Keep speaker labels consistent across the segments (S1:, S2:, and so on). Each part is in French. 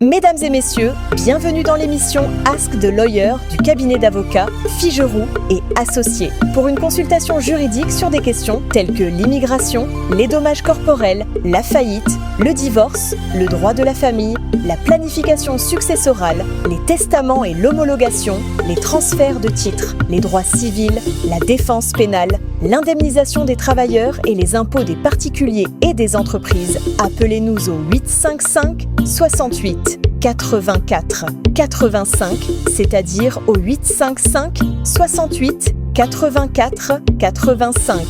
S1: Mesdames et messieurs, bienvenue dans l'émission Ask the Lawyer du cabinet d'avocats Figeroux et Associés pour une consultation juridique sur des questions telles que l'immigration, les dommages corporels, la faillite, le divorce, le droit de la famille, la planification successorale, les testaments et l'homologation, les transferts de titres, les droits civils, la défense pénale, l'indemnisation des travailleurs et les impôts des particuliers et des entreprises. Appelez-nous au 855 68 84 85, c'est-à-dire au 855 68 84 85.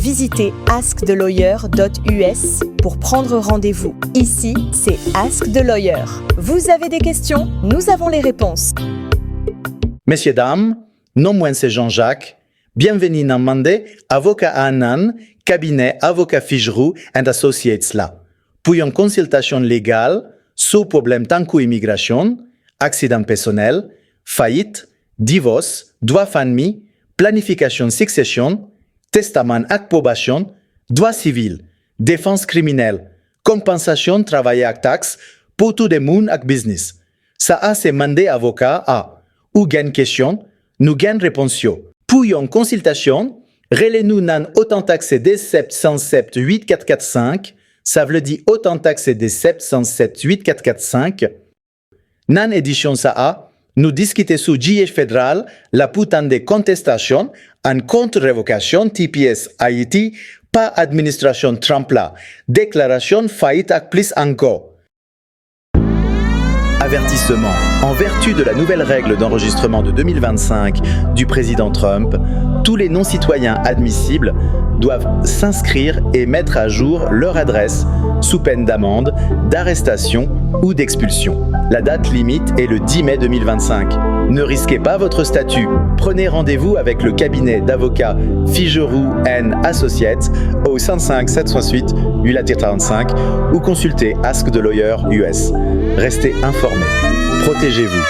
S1: Visitez askthelawyer.us pour prendre rendez-vous. Ici, c'est Ask the Lawyer. Vous avez des questions? Nous avons les réponses.
S2: Messieurs, dames, non moins c'est Jean-Jacques. Bienvenue dans Mandé, avocat à Annan, cabinet avocat Figeroux and Associates là. Pour une consultation légale, sous problème tant qu'immigration, accident personnel, faillite, divorce, droit famille, planification succession, testament approbation, droit civil, défense criminelle, compensation travail à taxe pour tout le monde avec business. Ça a c'est mandé avocat à ou gagne question, nous gagne réponse. Pour une consultation, relez-nous nan autant taxé des 707 8445. Ça veut dire autant taxé des 707 8445. Nan édition ça a, nous discutons sous JH fédéral la putain de contestation en contre-révocation TPS Haïti par administration Trump là. Déclaration faillite à plus encore. Avertissement. En vertu de la nouvelle règle d'enregistrement de 2025 du président Trump, tous les non-citoyens admissibles doivent s'inscrire et mettre à jour leur adresse sous peine d'amende, d'arrestation ou d'expulsion. La date limite est le 10 mai 2025. Ne risquez pas votre statut. Prenez rendez-vous avec le cabinet d'avocats Figeroux & Associates au 55 768 8-35 ou consultez Ask the Lawyer US. Restez informés. Protégez-vous.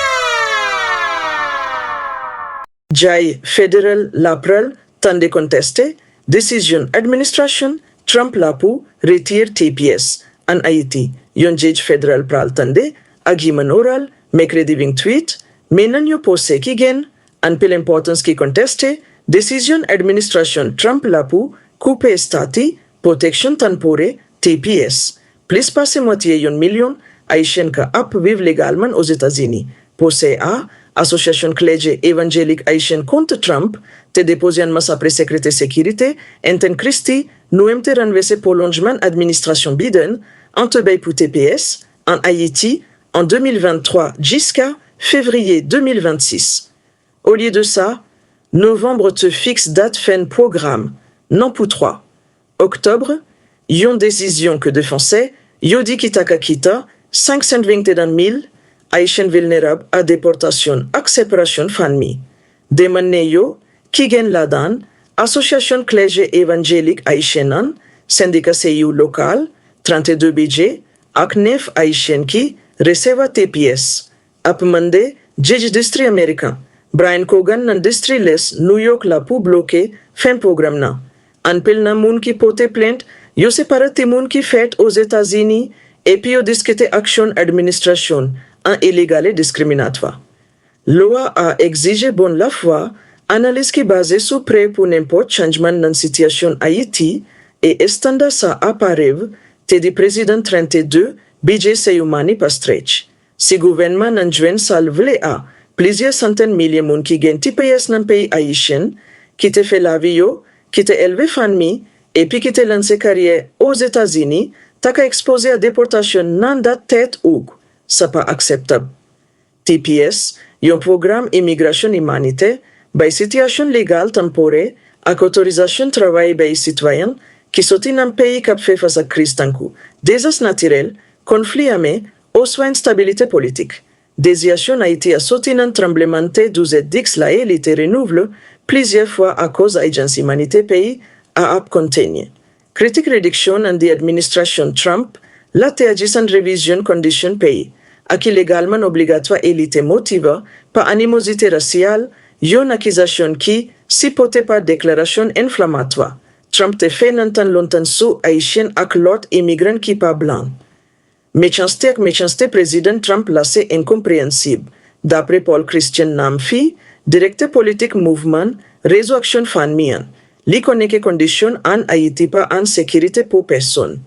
S3: Jai Federal Laprel Tande Contesté Decision Administration Trump Lapu Retire TPS en Haïti. Yon Judge Federal Pral Tande Agiman Oral Mekrediving Tweet Menan yo pose ki gen an pel importance ki contesté Decision Administration Trump Lapu Coupe Stati Protection Tanpore TPS. Plus passe moitié yon million Haïtiens ka ap vivent légalement aux États-Unis. Posé à Association Clergé Évangélique Haïtienne contre Trump, te déposé en masse après Sécurité Sécurité, enten Christi, nous aimte renverser prolongement administration Biden, entre bay pour TPS, en Haïti, en 2023 jusqu'à février 2026. Au lieu de ça, novembre te fixe date fin programme, non pour 3. Octobre, yon décision que défonçait, yodi kitaka kita, 521 000 Haïtiens vulnérables à déportation ak séparation famille. Demande yo, ki gen ladan, Association Clergé Évangélique Haïtienne, syndicat CIU local, 32 budget, ak 9 Haïtiens qui recevent TPS. Ap mande, Judge District Américain, Brian Cogan nan District Les, New York la pou bloqué fin programme nan. An pel nan moun ki pote plainte, yo séparé ti moun ki fait aux États-Unis et puis yo discuté action administration en illégal et discriminatoire. Loi a exigé bon la foi, analyse qui basée sur prêt pour n'importe changement dans situation Haïti et estanda sa apparive, te di président 32, BJ Seyoumani Pastrech. Si gouvernement nan jwen salvele a, plusieurs centaines milliers moun ki gen TPS nan pays haïtien, qui te fait la vie yo, qui te élevé famille, et puis qui te lancé carrière aux États-Unis, ta ka exposé à déportation nan dat tête oug. Ça pas acceptable. TPS, yon programme immigration humanitaire, by situation légale temporaire, ak autorisation travail by citoyen, qui sorti nan pays kap fait face à crise tankou, désastre naturel, conflit armé, ou soit instabilité politique. Désiation Haïti a sorti nan tremblement de 12 dix la élite renouvelée plusieurs fois à cause agence humanité pays a ap contenir. Critique réduction and the administration Trump, la te agissant révision condition pays, ak illégalement obligatoire élite motiva par animosité raciale, yon accusation qui, si pote par déclaration inflammatoire. Trump te fait nantan lontan sous haïtien ak lot immigrant qui pas blanc. Méchanceté ak méchanceté président Trump là c'est incompréhensible. D'après Paul Christian Namfi, directeur politique mouvement Réseau Action Fan Mian, li connaît que conditions en Haïti pas en sécurité pour personne.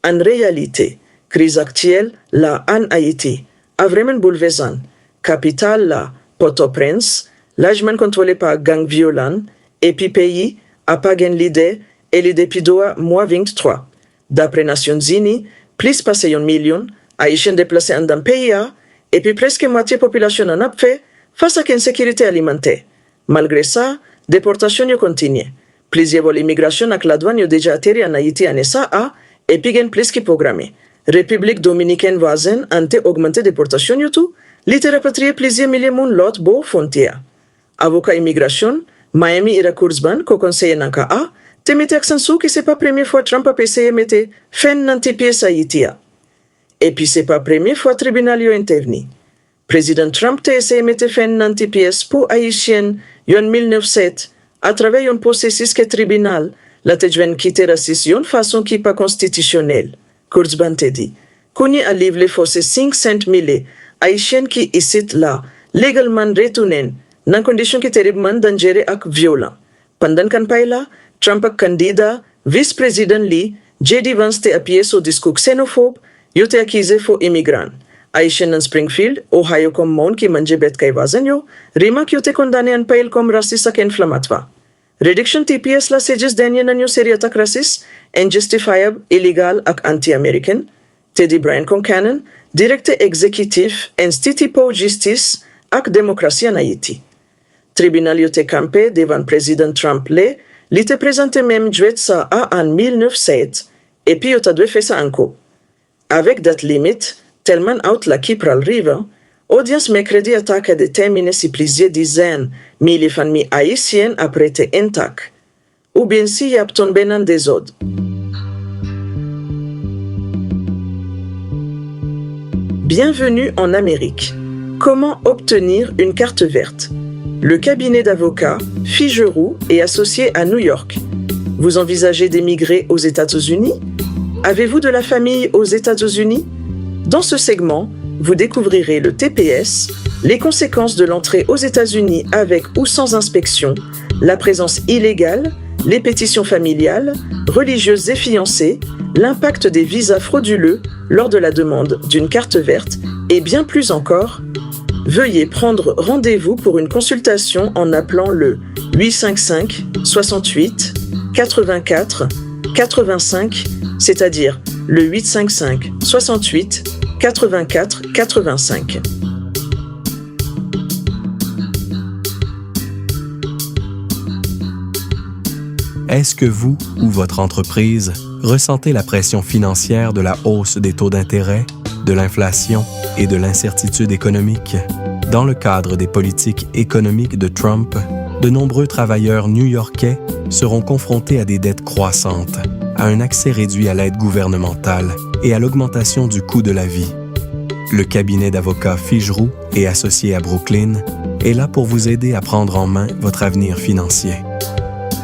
S3: En réalité, crise actuelle là en Haïti a vraiment bouleversant. Capitale là, Port-au-Prince, largement contrôlé par gang violents, et puis pays a pas gain l'idée et l'idée pidoa mois 23. D'après Nations Unies, plus passé 1 million Haïtiens déplacés en dans pays et puis presque moitié population en a fait face à l'insécurité alimentaire. Malgré ça, déportation continue. Plusieurs vols immigration avec la douane ont déjà atterri en Haïti en SA et puis gain plus qui programmé. République dominicaine voisine a augmenté déportation tout, l'ité rapatrié plusieurs milliers de monde l'autre beau frontière. Avocat immigration, Miami ira Kurzban, ko conseiller nanka te mette accent sous que c'est pas première fois Trump a essayé mette fin nanti pièce Haïti. Et puis c'est pas première fois tribunal yo intervenu. Président Trump te essayé mette fin nanti pièce pour Haïtien en 1907 à travers un processus que tribunal la te jwen quitter raciste yon façon qui pas constitutionnelle. Kurzban te dit. Kouni a livre les forces 500 000 Haïtiens qui ici là légalement retournen dans condition qui terriblement dangereux ak violent. Pendant campagne là, Trump ak candidat vice-président li J.D. Vance te appuyé sur discours xénophobe, yo te accusé faux immigrant. Haïtien en Springfield, Ohio comme monde qui mange bet kay voisin yo, rima ki yo te condamné en pail comme raciste ak inflammatoire. Reduction TPS la c'est juste dernier nan yo série attaque raciste, injustifiable, illegal ak anti-American. Teddy Brian Concannon, directeur exécutif Institut pour Justice ak démocratie en Haïti. Tribunal yo te campé devant président Trump li te présenté même jouet ça en 1907 et puis yo ta dû faire ça encore. Avec date limite, tellement out la qui pral rive, audience mercredi attaque à déterminer si plusieurs dizaines mille familles haïtiennes après été intactes, ou bien si y a tombé dans des ordres. Bienvenue en Amérique. Comment obtenir une carte verte? Le cabinet d'avocats Figeroux est associé à New York. Vous envisagez d'émigrer aux États-Unis? Avez-vous de la famille aux États-Unis? Dans ce segment, vous découvrirez le TPS, les conséquences de l'entrée aux États-Unis avec ou sans inspection, la présence illégale, les pétitions familiales, religieuses et fiancées, l'impact des visas frauduleux lors de la demande d'une carte verte et bien plus encore. Veuillez prendre rendez-vous pour une consultation en appelant le 855 68 84 85, c'est-à-dire le 855 68 84 85.
S4: Est-ce que vous ou votre entreprise ressentez la pression financière de la hausse des taux d'intérêt, de l'inflation et de l'incertitude économique? Dans le cadre des politiques économiques de Trump, de nombreux travailleurs new-yorkais seront confrontés à des dettes croissantes, à un accès réduit à l'aide gouvernementale et à l'augmentation du coût de la vie. Le cabinet d'avocats Figeroux et associé à Brooklyn est là pour vous aider à prendre en main votre avenir financier.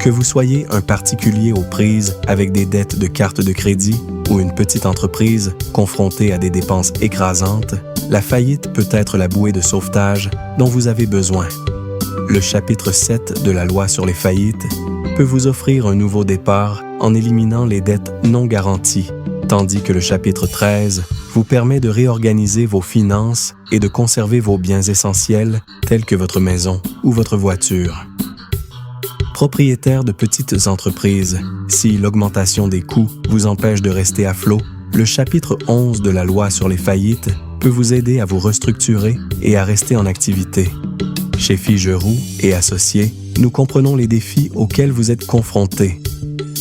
S4: Que vous soyez un particulier aux prises avec des dettes de carte de crédit ou une petite entreprise confrontée à des dépenses écrasantes, la faillite peut être la bouée de sauvetage dont vous avez besoin. Le chapitre 7 de la loi sur les faillites peut vous offrir un nouveau départ en éliminant les dettes non garanties, tandis que le chapitre 13 vous permet de réorganiser vos finances et de conserver vos biens essentiels tels que votre maison ou votre voiture. Propriétaire de petites entreprises, si l'augmentation des coûts vous empêche de rester à flot, le chapitre 11 de la loi sur les faillites peut vous aider à vous restructurer et à rester en activité. Chez Figeroux et Associés, nous comprenons les défis auxquels vous êtes confrontés.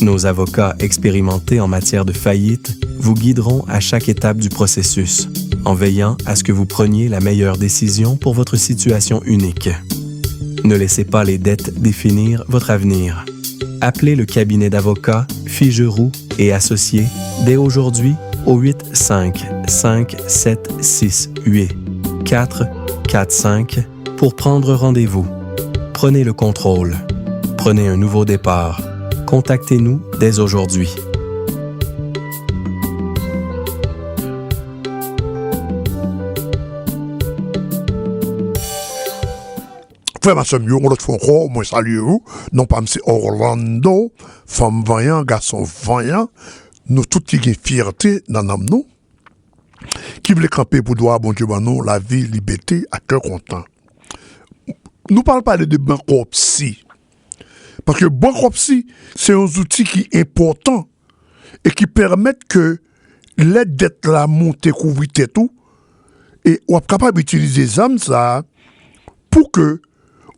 S4: Nos avocats expérimentés en matière de faillite vous guideront à chaque étape du processus, en veillant à ce que vous preniez la meilleure décision pour votre situation unique. Ne laissez pas les dettes définir votre avenir. Appelez le cabinet d'avocats Figeroux et Associés dès aujourd'hui au 855-768-445 pour prendre rendez-vous. Prenez le contrôle. Prenez un nouveau départ. Contactez-nous dès aujourd'hui.
S5: Frère, ma soeur, on l'autre fois encore, moi, salut vous. Non, pas, c'est Orlando, femme vaillant, garçon vaillant. Nous, tous qui ont fierté dans nous, qui veulent camper pour droit, bon Dieu, nous, la vie, liberté, à cœur content. Nous parlons pas de bankruptcy. Parce que bankruptcy, c'est un outil qui est important et qui permet que l'aide d'être la montée, couvrir tout, et on est capable d'utiliser les âmes, ça, pour que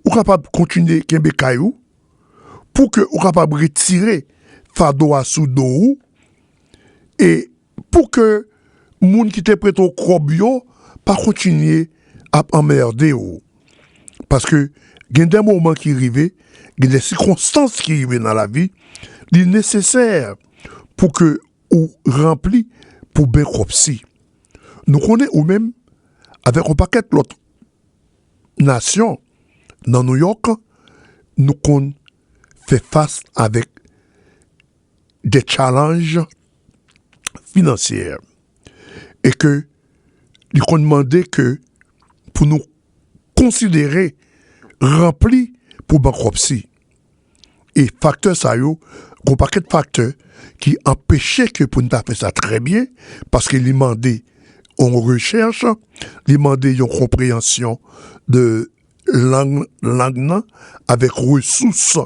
S5: on est capable de continuer Kembe Kayou, pour que on est capable de retirer Fado à Soudou, et pour que les gens qui étaient prêts au crobio pas continuer à emmerder. Parce que il y a des moments qui arrivent, il y a des circonstances qui arrivent dans la vie, il est nécessaire pour que on remplit pour bankruptcy. Nous connaissons ou même avec un paquet d'autres nations dans New York, nous fait face avec des challenges financiers et que ils ont demandé que pour nous considérer rempli pour bankruptcy. Et facteur ça yo, un paquet de facteurs qui empêchaient que pour nous faire ça très bien parce qu'ils demandaient on recherche, ils demandaient une compréhension de langue avec ressources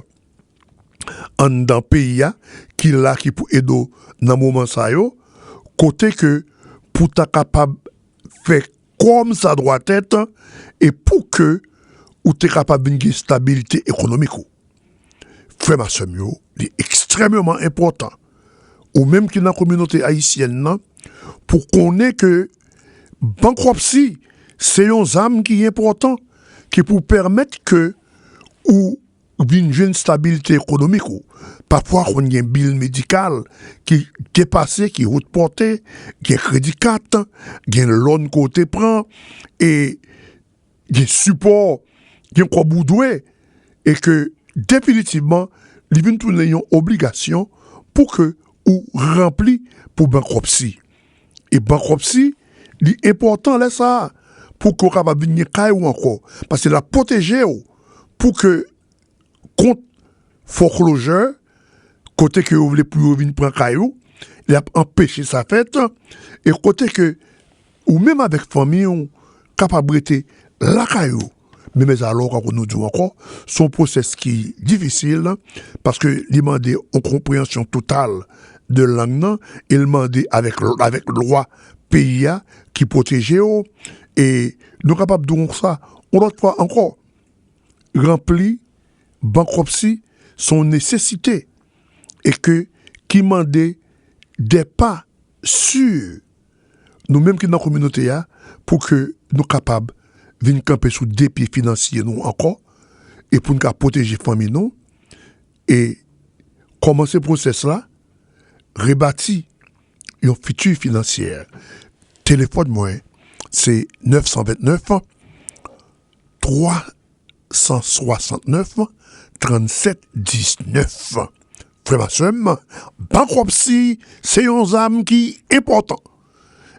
S5: en dans pays qui là qui pour aider dans moment ça yo côté que pour ta capable faire comme ça doit être et pour que ou t'es capable d'une stabilité économique. Frère ma soeur, c'est extrêmement important. Ou même qui dans la communauté haïtienne pour qu'on ait que bankruptcy c'est une âme qui est important qui pour permettre que ou une stabilité économique. Parfois, on a un bill médical qui dépasse, qui est haute portée, qui est crédit 4, qui est l'autre côté prend, et qui est support, qui est quoi boudoué, et que définitivement, il vient tourner une obligation pour que ou rempli pour bankruptcy. Et bankruptcy, l'important là ça, pour qu'on capable venir caillou encore, parce que la protéger pour que contre foreclosure, côté que vous voulez plus venir prendre caillou, il a empêché sa fête, et côté que ou même avec famille on capable de la caillou. Mais alors, quand on nous dit encore, son process qui est difficile, parce que il demande une compréhension totale de langue, il demande avec loi pays qui protège, et nous sommes capables de dire ça, on l'autre fois encore, rempli, bankruptcy, son nécessité, et que, qui demande des pas sûrs, nous-mêmes qui dans la communauté, pour que nous soyons capables venir camper sous des pieds financiers nous encore et pour nous protéger la famille nous et commencer ce processus là rebâtir un futur financier. Téléphone moi c'est 929 369 37 19. Frère ma soeur, bankruptcy c'est une âme qui est important.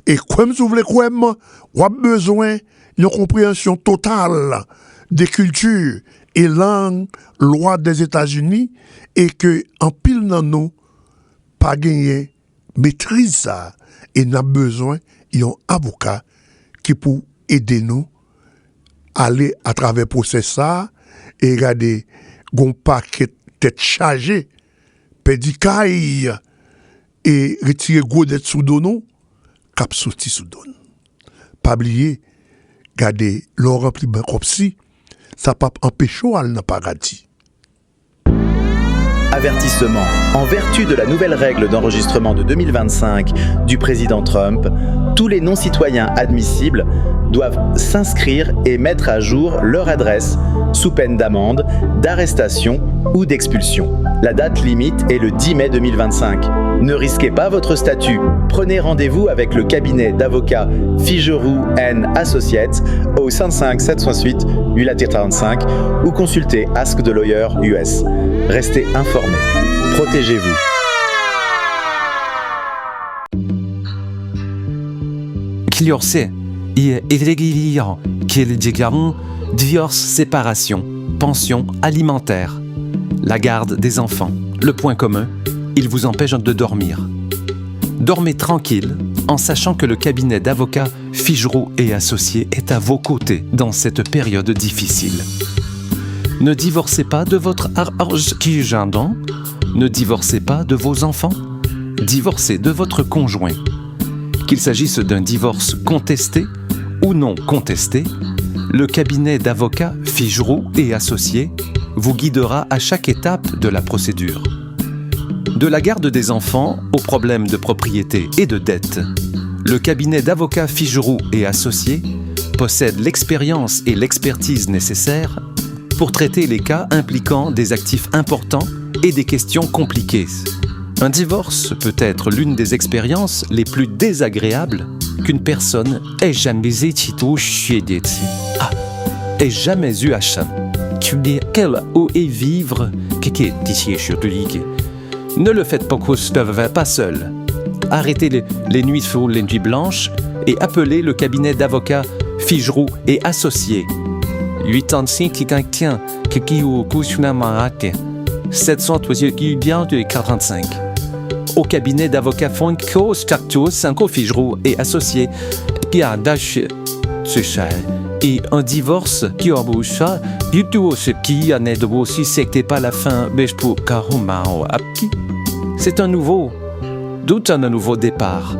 S5: Et comme vous voulez vous avez besoin une compréhension totale des cultures et langues, lois des États-Unis, et que en pile dans nous, pas gagner maîtrise ça, et n'a besoin d'un avocat qui peut aider nous à aller à travers le processus ça, et regarder un paquet tête chargée, pédicaille, et retirer gros d'être sous nous, cap sorti sous donne. Pas oublier, regardez, l'on remplit bankruptcy, ça peut empêcher à le paradis.
S2: Avertissement. En vertu de la nouvelle règle d'enregistrement de 2025 du président Trump, tous les non-citoyens admissibles doivent s'inscrire et mettre à jour leur adresse sous peine d'amende, d'arrestation ou d'expulsion. La date limite est le 10 mai 2025. Ne risquez pas votre statut. Prenez rendez-vous avec le cabinet d'avocats Figeroux & Associates au 55 768 8-35 ou consultez Ask the Lawyer US. Restez informés. Protégez-vous.
S6: Kiliorse, et irrégulièrement qu'ils divorce, séparation, pension alimentaire, la garde des enfants. Le point commun, ils vous empêchent de dormir. Dormez tranquille en sachant que le cabinet d'avocats Figeroux et Associés est à vos côtés dans cette période difficile. Ne divorcez pas de votre argent, ne divorcez pas de vos enfants, divorcez de votre conjoint. Qu'il s'agisse d'un divorce contesté ou non contesté, le cabinet d'avocats Figeroux et Associés vous guidera à chaque étape de la procédure. De la garde des enfants aux problèmes de propriété et de dette, le cabinet d'avocats Figeroux et Associés possède l'expérience et l'expertise nécessaires pour traiter les cas impliquant des actifs importants et des questions compliquées. Un divorce peut être l'une des expériences les plus désagréables qu'une personne ait jamais ait jamais eu à ça. Qu'elle ait vivre, ne le faites pas seul. Arrêtez les nuits folles, les nuits blanches et appelez le cabinet d'avocats Figeroux et Associés. 85 745 au cabinet d'avocats Fonco Starto 5 Figeroux et Associés et un divorce qui embauche qui en est aussi c'est pas la fin c'est un nouveau départ.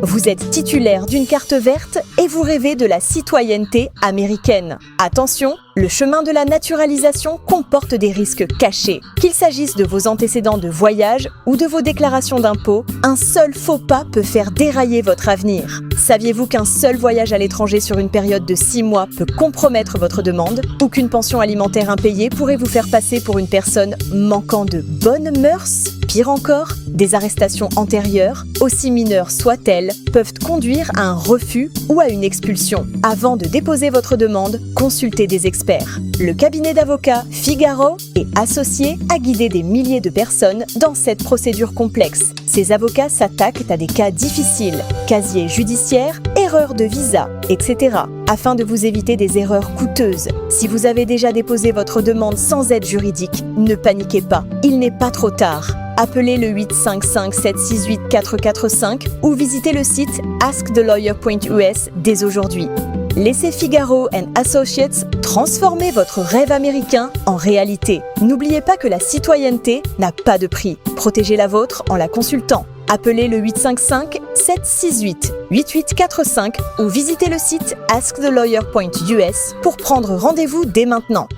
S1: Vous êtes titulaire d'une carte verte et vous rêvez de la citoyenneté américaine. Attention, le chemin de la naturalisation comporte des risques cachés. Qu'il s'agisse de vos antécédents de voyage ou de vos déclarations d'impôts, un seul faux pas peut faire dérailler votre avenir. Saviez-vous qu'un seul voyage à l'étranger sur une période de 6 mois peut compromettre votre demande ou qu'une pension alimentaire impayée pourrait vous faire passer pour une personne manquant de bonnes mœurs ? Pire encore, des arrestations antérieures, aussi mineures soient-elles, peuvent conduire à un refus ou à une expulsion. Avant de déposer votre demande, consultez des experts. Le cabinet d'avocats Figaro et Associés a guidé des milliers de personnes dans cette procédure complexe. Ces avocats s'attaquent à des cas difficiles, casier judiciaire, erreurs de visa, etc., afin de vous éviter des erreurs coûteuses. Si vous avez déjà déposé votre demande sans aide juridique, ne paniquez pas, il n'est pas trop tard. Appelez le 855-768-445 ou visitez le site askthelawyer.us dès aujourd'hui. Laissez Figaro & Associates transformer votre rêve américain en réalité. N'oubliez pas que la citoyenneté n'a pas de prix. Protégez la vôtre en la consultant. Appelez le 855-768-8845 ou visitez le site askthelawyer.us pour prendre rendez-vous dès maintenant.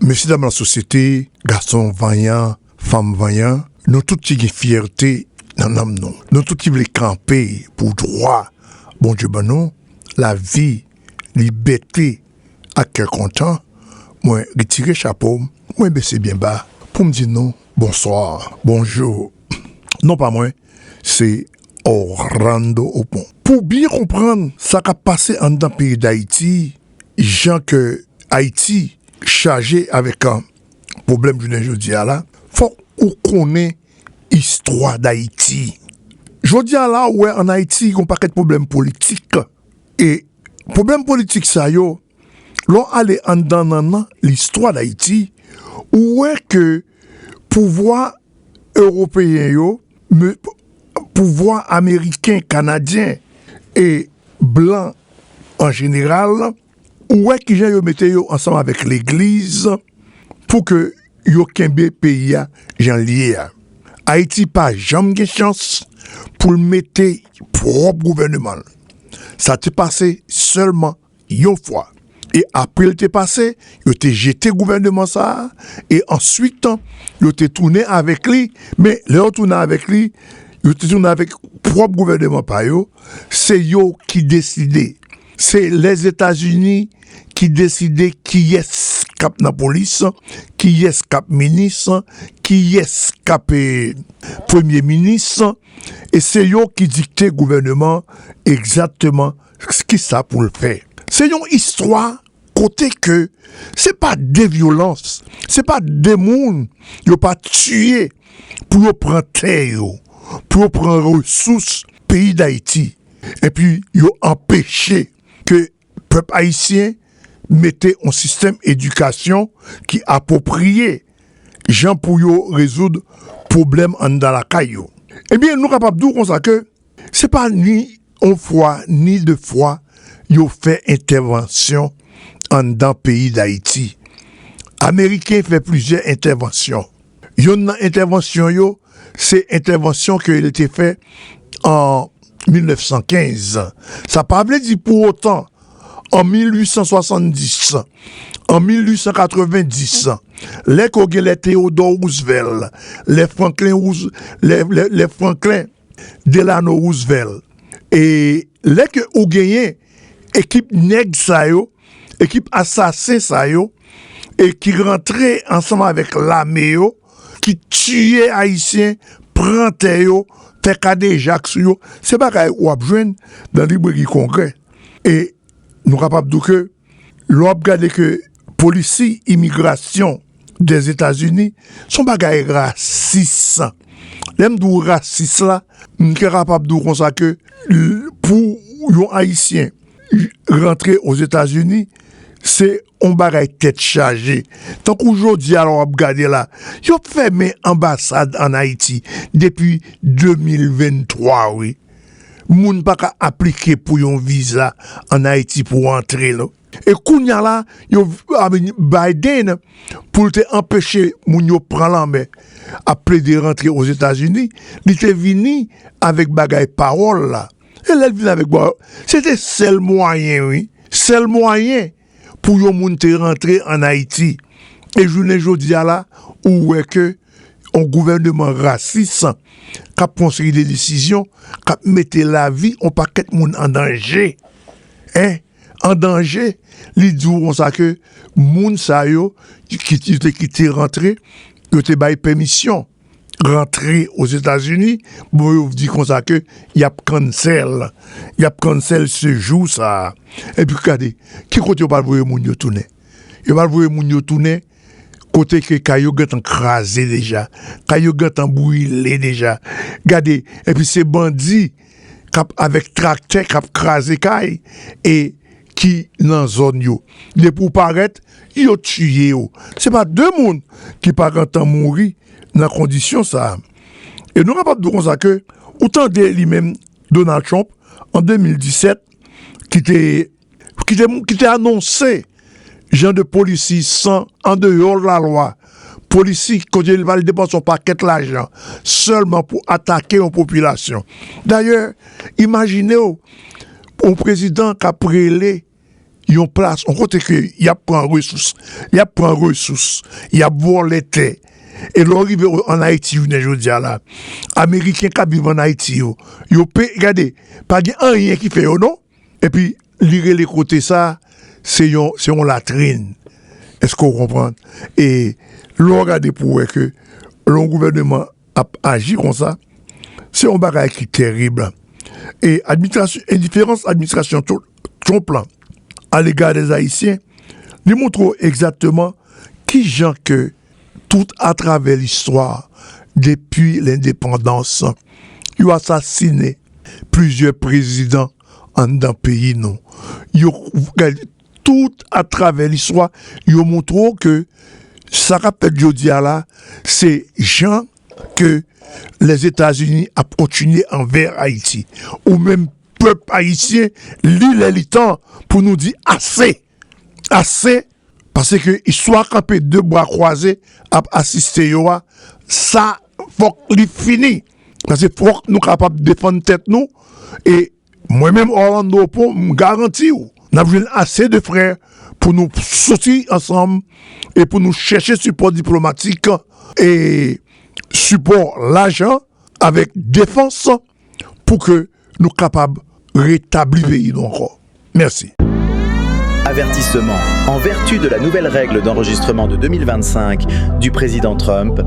S5: Messieurs, dames, la société, garçons vaillants, femmes vaillantes, nous tous qui avons fierté dans l'âme, nous tous qui voulons camper pour droit, bon Dieu, ben non, la vie, liberté, à quel content, moi, retirer chapeau, moi, baisser bien bas, pour me dire non, bonsoir, bonjour. Non, pas moi, c'est Orlando au pont. Pour bien comprendre ce qui a passé en dans le pays d'Haïti, gens que Haïti chargé avec un problème du jeudi à là, faut qu'on connaisse l'histoire d'Haïti. Je dis à là, ouais, en Haïti, il y a un paquet de problèmes politiques. Et problème politique, ça yo, l'on allait en dans l'histoire d'Haïti, où est que pouvoir européen yo, pouvoir américain, canadien et blanc en général, où est que j'ai metté yo ensemble avec l'église pour que yo kembe pays a jan lié. Haïti pas jamais chance pour mettre propre gouvernement. Ça t'est passé seulement une fois. Et après il t'est passé, il t'est jeté gouvernement ça et ensuite il t'est tourné avec lui, mais le tourné avec lui, il t'est tourné avec propre gouvernement pas yo, c'est yo qui décidait. C'est les États-Unis qui décidaient qui est cap la police, qui est cap ministre, qui est cap premier ministre, et c'est eux qui dictaient gouvernement exactement ce qui ça pour le faire. C'est une histoire côté que c'est pas des violences, c'est pas des gens qui pas tué pour prendre terre, pour prendre ressources pays d'Haïti. et puis ils ont empêché que le peuple haïtien mette un système d'éducation qui approprié gens pour résoudre problème dans la caillou. Eh bien, nous sommes capables de dire comme ça que c'est pas ni une fois ni deux fois ils ont fait intervention dans le pays d'Haïti. Américains fait plusieurs interventions. Une intervention, c'est intervention qui a été faite en 1915. Ça ne veut pas dire pour autant, en 1870, en 1890, les Théodore Roosevelt, les Franklin Delano Roosevelt, et les que ont gagné équipe nègre ça yo, équipe assassin ça yo, et qui rentrait ensemble avec l'armée yo, qui tuait haïtiens, prentait yo, fait cadet Jacques sur yo, c'est pas qu'on ou abjoine dans le librairie congrès. Et nous capables de dire que l'on regarde que police immigration des États-Unis sont bagaille raciste. L'aime du raciste là, nous sommes capables de dire ça que pour les haïtiens rentrer aux États-Unis, c'est on bagaille tête chargée. Tant qu'aujourd'hui, alors, regardez là, ils ont fermé ambassade en Haïti depuis 2023, oui. Moun pas qu'à appliquer pour un visa en Haïti pour entrer là. Et kounya là, Biden, pour te empêcher moun yo prendre la main, après de rentrer aux États-Unis, il était venu avec bagaille parole là. Et là, il vient avec c'était seul moyen, oui. Seul moyen pour yon moun te rentrer en Haïti. Et je ne dis là, où est que un gouvernement raciste qui a pris des décisions, qui a mis la vie, on paquet de moun en danger. Hein? En danger, les disent ça que moun sa yo, qui te rentré, yo te bail permission. Rentrer aux États-Unis, bon, vous dit comme ça que y a cancel ce jour ça. Et puis regardez, qui côté va voir moun yo tourner. Il va voir moun yo tourner côté que kayo gant crasé déjà, kayo gant brûlé déjà. Regardez, et puis ces bandits avec tracteur qui crasé kay et qui dans zone yo. Les pour paraître, yo tué yo. C'est pas deux monde qui pas content mourir dans condition ça. Et nous rappelons de ça que autant de lui-même Donald Trump en 2017 qui était annoncé genre de policiers sans en dehors de la loi. Policiers quand il va dépenser son paquet d'argent seulement pour attaquer une population. D'ailleurs, imaginez un président qui a prélé une place, on côté que il a prend ressources, il a volé terre. Et l'arrivée en Haïti, je dis là, Américains qui vivent en Haïti, ils peuvent, regardez, pas rien qui fait, non? Et puis, lire les côtés ça, c'est une latrine. Est-ce qu'on comprend? Et, regardez pour que le gouvernement a agi comme ça, c'est un bagage qui est terrible. Et différentes administrations, ton plan, à l'égard des Haïtiens, nous montrent exactement qui gens que tout à travers l'histoire, depuis l'indépendance, ils ont assassiné plusieurs présidents dans le pays. Non. Tout à travers l'histoire, ils ont montré que ça rappelle Jodia là, c'est gens que les États-Unis ont continué envers Haïti. Ou même peuple haïtien, l'île est temps pour nous dire assez. Assez. Parce que histoire campé deux bras croisés à assister yoa, ça faut qu'il finisse. Parce que faut nous capables de défendre tête nous et moi-même Orlando pour me garantir nous avons assez de frères pour nous sortir ensemble et pour nous chercher support diplomatique et support l'argent avec défense pour que nous capables de rétablir le pays encore. Merci.
S2: Avertissement. En vertu de la nouvelle règle d'enregistrement de 2025 du président Trump,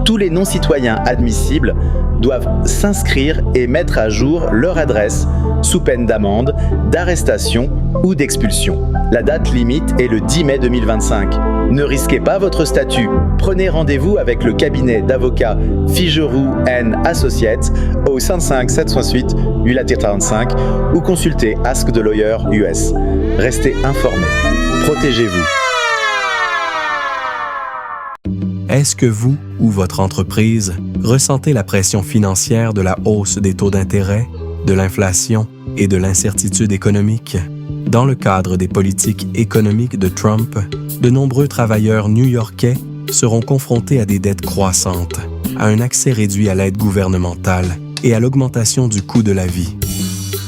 S2: tous les non-citoyens admissibles doivent s'inscrire et mettre à jour leur adresse sous peine d'amende, d'arrestation ou d'expulsion. La date limite est le 10 mai 2025. Ne risquez pas votre statut. Prenez rendez-vous avec le cabinet d'avocats Figeroux & Associates au 55 768 845 ou consultez Ask the Lawyer US. Restez informés. Protégez-vous.
S4: Est-ce que vous ou votre entreprise ressentez la pression financière de la hausse des taux d'intérêt, de l'inflation et de l'incertitude économique? Dans le cadre des politiques économiques de Trump, de nombreux travailleurs new-yorkais seront confrontés à des dettes croissantes, à un accès réduit à l'aide gouvernementale et à l'augmentation du coût de la vie.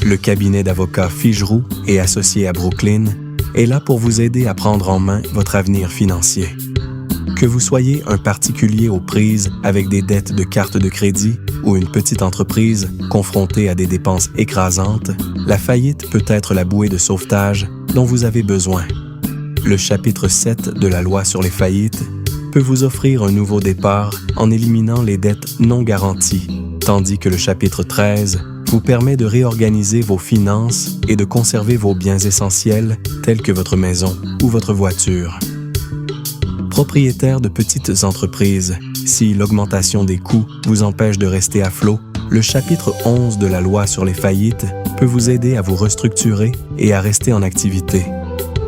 S4: Le cabinet d'avocats Figeroux & Associés à Brooklyn est là pour vous aider à prendre en main votre avenir financier. Que vous soyez un particulier aux prises avec des dettes de carte de crédit ou une petite entreprise confrontée à des dépenses écrasantes, la faillite peut être la bouée de sauvetage dont vous avez besoin. Le chapitre 7 de la loi sur les faillites peut vous offrir un nouveau départ en éliminant les dettes non garanties, tandis que le chapitre 13 vous permet de réorganiser vos finances et de conserver vos biens essentiels tels que votre maison ou votre voiture. Propriétaire de petites entreprises, si l'augmentation des coûts vous empêche de rester à flot, le chapitre 11 de la loi sur les faillites peut vous aider à vous restructurer et à rester en activité.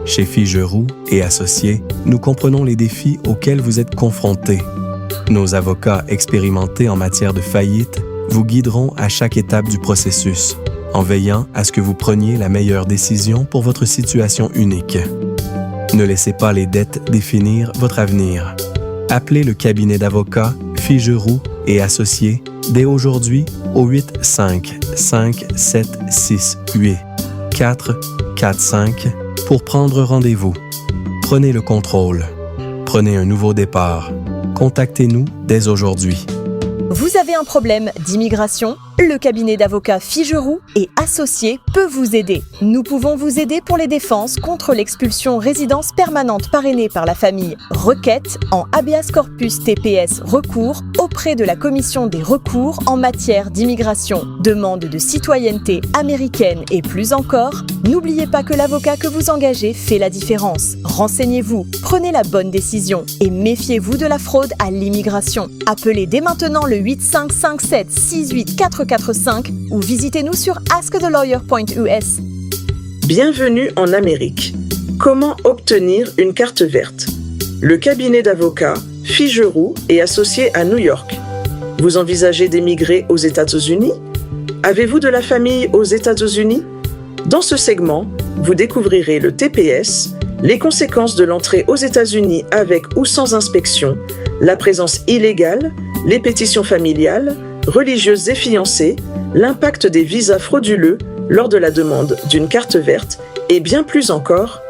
S4: Chez Figeroux & Associés, nous comprenons les défis auxquels vous êtes confrontés. Nos avocats expérimentés en matière de faillite vous guideront à chaque étape du processus, en veillant à ce que vous preniez la meilleure décision pour votre situation unique. Ne laissez pas les dettes définir votre avenir. Appelez le cabinet d'avocats Figeroux & Associés dès aujourd'hui au 855-768-445 pour prendre rendez-vous. Prenez le contrôle. Prenez un nouveau départ. Contactez-nous dès aujourd'hui.
S1: Vous avez un problème d'immigration? Le cabinet d'avocats Figeroux & Associés peut vous aider. Nous pouvons vous aider pour les défenses contre l'expulsion résidence permanente parrainée par la famille Requête en habeas corpus TPS recours auprès de la Commission des recours en matière d'immigration, demande de citoyenneté américaine et plus encore. N'oubliez pas que l'avocat que vous engagez fait la différence. Renseignez-vous, prenez la bonne décision et méfiez-vous de la fraude à l'immigration. Appelez dès maintenant le 8557 68445 ou visitez-nous sur askthelawyer.us.
S3: Bienvenue en Amérique. Comment obtenir une carte verte? Le cabinet d'avocats Figeroux & Associés à New York. Vous envisagez d'émigrer aux États-Unis? Avez-vous de la famille aux États-Unis? Dans ce segment, vous découvrirez le TPS, les conséquences de l'entrée aux États-Unis avec ou sans inspection, la présence illégale, les pétitions familiales, religieuses et fiancées, l'impact des visas frauduleux lors de la demande d'une carte verte et bien plus encore.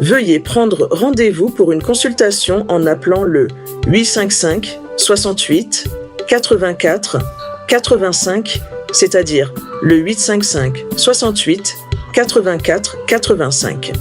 S3: Veuillez prendre rendez-vous pour une consultation en appelant le 855 68 84 85, c'est-à-dire le 855 68 84 85.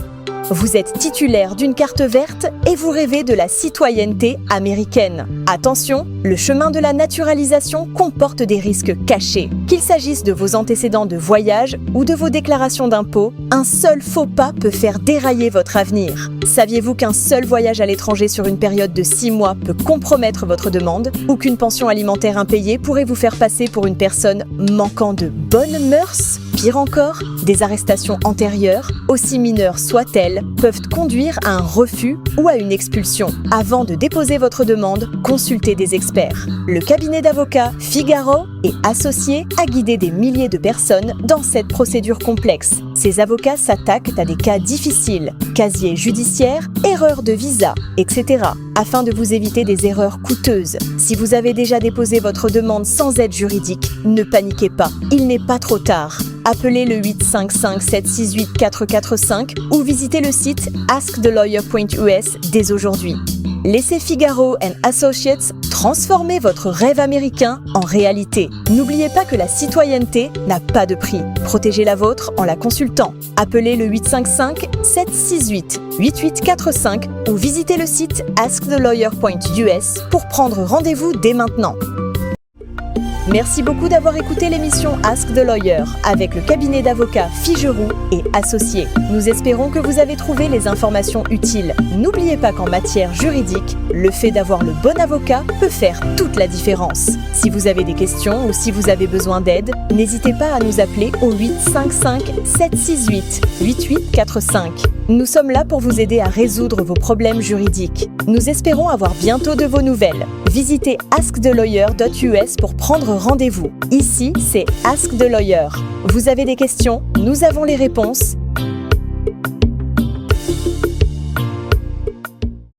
S1: Vous êtes titulaire d'une carte verte et vous rêvez de la citoyenneté américaine. Attention, le chemin de la naturalisation comporte des risques cachés. Qu'il s'agisse de vos antécédents de voyage ou de vos déclarations d'impôts, un seul faux pas peut faire dérailler votre avenir. Saviez-vous qu'un seul voyage à l'étranger sur une période de 6 mois peut compromettre votre demande ou qu'une pension alimentaire impayée pourrait vous faire passer pour une personne manquant de bonnes mœurs? Pire encore, des arrestations antérieures, aussi mineures soient-elles, peuvent conduire à un refus ou à une expulsion. Avant de déposer votre demande, consultez des experts. Le cabinet d'avocats Figeroux & Associés a guidé des milliers de personnes dans cette procédure complexe. Ces avocats s'attaquent à des cas difficiles, casier judiciaire, erreurs de visa, etc., afin de vous éviter des erreurs coûteuses. Si vous avez déjà déposé votre demande sans aide juridique, ne paniquez pas, il n'est pas trop tard. Appelez le 855-768-445 ou visitez le site askthelawyer.us dès aujourd'hui. Laissez Figeroux & Associates transformer votre rêve américain en réalité. N'oubliez pas que la citoyenneté n'a pas de prix. Protégez la vôtre en la consultant. Appelez le 855-768-8845 ou visitez le site askthelawyer.us pour prendre rendez-vous dès maintenant. Merci beaucoup d'avoir écouté l'émission Ask the Lawyer avec le cabinet d'avocats Figeroux et Associés. Nous espérons que vous avez trouvé les informations utiles. N'oubliez pas qu'en matière juridique, le fait d'avoir le bon avocat peut faire toute la différence. Si vous avez des questions ou si vous avez besoin d'aide, n'hésitez pas à nous appeler au 855 768 8845. Nous sommes là pour vous aider à résoudre vos problèmes juridiques. Nous espérons avoir bientôt de vos nouvelles. Visitez askthelawyer.us pour prendre rendez-vous. Ici, c'est Ask the Lawyer. Vous avez des questions? Nous avons les réponses.